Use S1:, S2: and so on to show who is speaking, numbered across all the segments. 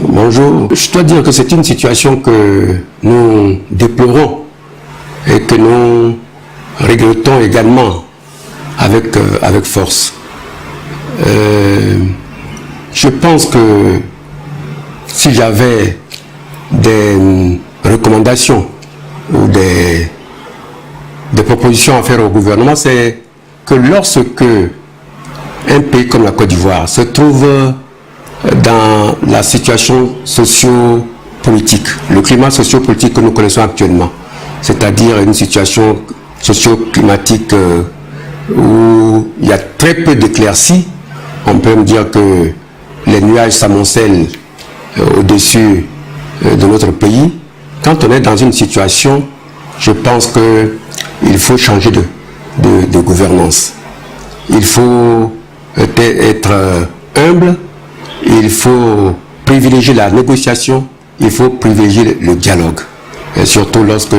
S1: Bonjour. Je dois dire que c'est une situation que nous déplorons et que nous regrettons également avec force. Je pense que si j'avais des recommandations ou des propositions à faire au gouvernement, c'est que lorsque un pays comme la Côte d'Ivoire se trouve dans la situation socio-politique, le climat socio-politique que nous connaissons actuellement, c'est-à-dire une situation socio-climatique où il y a très peu d'éclaircies, on peut me dire que les nuages s'amoncellent au-dessus de notre pays. Quand on est dans une situation, je pense qu'il faut changer de gouvernance. Il faut être humble, il faut privilégier la négociation, il faut privilégier le dialogue. Et surtout lorsque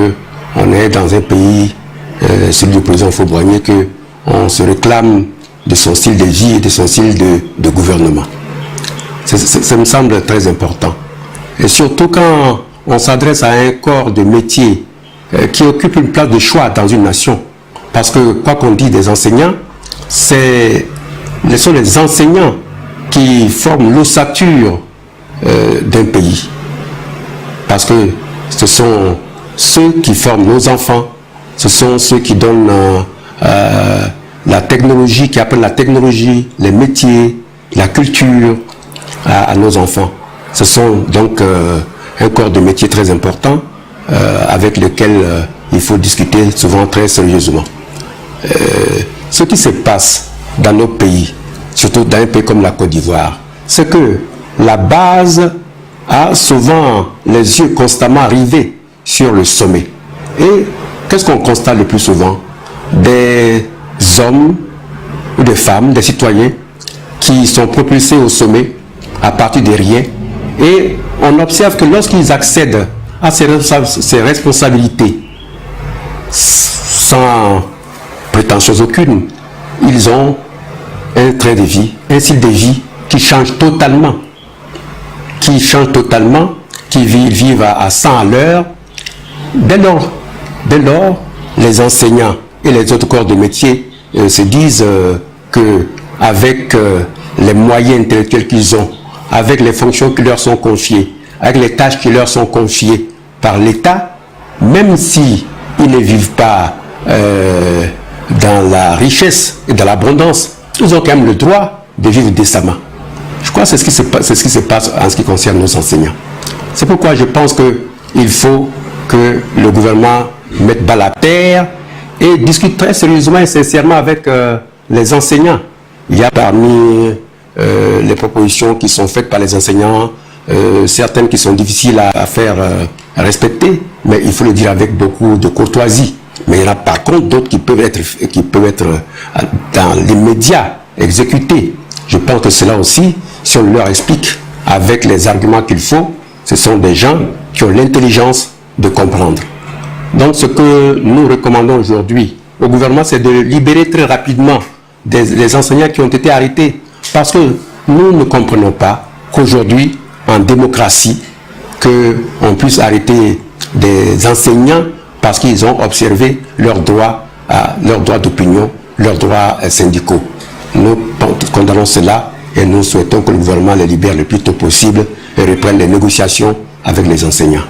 S1: on est dans un pays, celui du président Faure-Boigny, qu'on se réclame de son style de vie et de son style de gouvernement. Ça me semble très important. Et surtout quand on s'adresse à un corps de métier qui occupe une place de choix dans une nation. Parce que, quoi qu'on dise des enseignants, ce sont les enseignants qui forment l'ossature d'un pays. Parce que ce sont ceux qui forment nos enfants, ce sont ceux qui donnent la technologie, qui apprennent la technologie, les métiers, la culture à nos enfants. Ce sont donc un corps de métier très important avec lequel il faut discuter souvent très sérieusement. Ce qui se passe dans nos pays, surtout dans un pays comme la Côte d'Ivoire, c'est que la base a souvent les yeux constamment rivés sur le sommet. Et qu'est-ce qu'on constate le plus souvent? Des hommes ou des femmes, des citoyens qui sont propulsés au sommet à partir de rien. Et on observe que lorsqu'ils accèdent à ces responsabilités, sans prétention aucune, ils ont un train de vie, un style de vie qui change totalement, qui vivent à 100 à l'heure. Dès lors, les enseignants et les autres corps de métier se disent qu'avec les moyens intellectuels qu'ils ont, avec les fonctions qui leur sont confiées, avec les tâches qui leur sont confiées par l'État, même si ils ne vivent pas dans la richesse et dans l'abondance, ils ont quand même le droit de vivre décemment. Je crois que c'est ce qui se passe en ce qui concerne nos enseignants. C'est pourquoi je pense qu'il faut que le gouvernement mette bas la terre et discute très sérieusement et sincèrement avec les enseignants. Il y a parmi les propositions qui sont faites par les enseignants, certaines qui sont difficiles à faire respecter, mais il faut le dire avec beaucoup de courtoisie. Mais il y en a par contre d'autres qui peuvent être dans l'immédiat exécutés. Je pense que cela aussi, si on leur explique avec les arguments qu'il faut, ce sont des gens qui ont l'intelligence de comprendre. Donc ce que nous recommandons aujourd'hui au gouvernement, c'est de libérer très rapidement les enseignants qui ont été arrêtés. Parce que nous ne comprenons pas qu'aujourd'hui, en démocratie, qu'on puisse arrêter des enseignants parce qu'ils ont observé leurs droits d'opinion, leurs droits syndicaux. Nous condamnons cela et nous souhaitons que le gouvernement les libère le plus tôt possible et reprenne les négociations avec les enseignants.